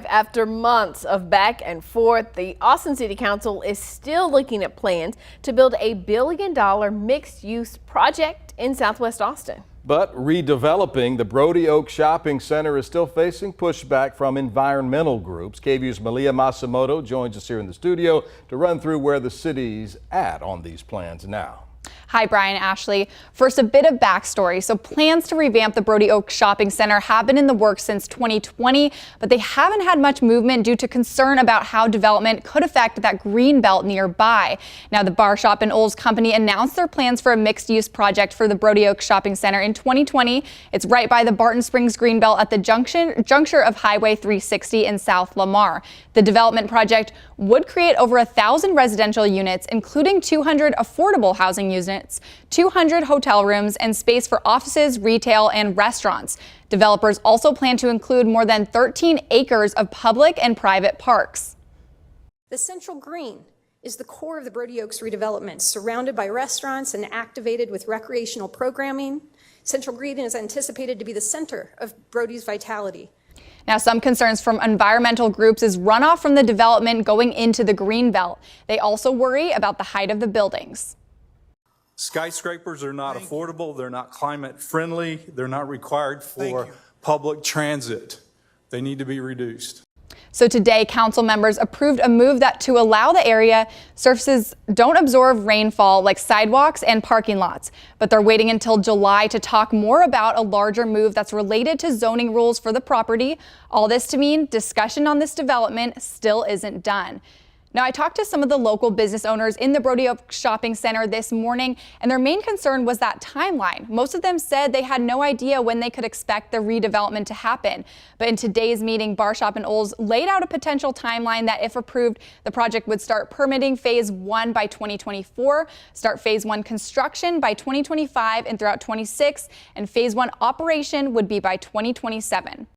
After months of back and forth, the Austin City Council is still looking at plans to build a $1 billion mixed-use project in Southwest Austin. But redeveloping the Brodie Oak Shopping Center is still facing pushback from environmental groups. KVUE's Malia Masamoto joins us here in the studio to run through where the city's at on these plans now. Hi, Brian, Ashley. First, a bit of backstory. So plans to revamp the Brodie Oak Shopping Center have been in the works since 2020, but they haven't had much movement due to concern about how development could affect that green belt nearby. Now, the Bar Shop and Olds Company announced their plans for a mixed-use project for the Brodie Oak Shopping Center in 2020. It's right by the Barton Springs Greenbelt at the juncture of Highway 360 in South Lamar. The development project would create over 1,000 residential units, including 200 affordable housing units, 200 hotel rooms, and space for offices, retail, and restaurants. Developers also plan to include more than 13 acres of public and private parks. The Central Green is the core of the Brodie Oaks redevelopment, surrounded by restaurants and activated with recreational programming. Central Green is anticipated to be the center of Brodie's vitality. Now, some concerns from environmental groups is runoff from the development going into the green belt. They also worry about the height of the buildings. Skyscrapers are not affordable. They're not climate friendly. They're not required for public transit. They need to be reduced. So today, council members approved a move that to allow the area surfaces don't absorb rainfall like sidewalks and parking lots. But they're waiting until July to talk more about a larger move that's related to zoning rules for the property. All this to mean discussion on this development still isn't done. Now, I talked to some of the local business owners in the Brodie Oak Shopping Center this morning, and their main concern was that timeline. Most of them said they had no idea when they could expect the redevelopment to happen. But in today's meeting, Bar Shop and Olds laid out a potential timeline that, if approved, the project would start permitting phase 1 by 2024, start phase 1 construction by 2025 and throughout 26, and phase 1 operation would be by 2027.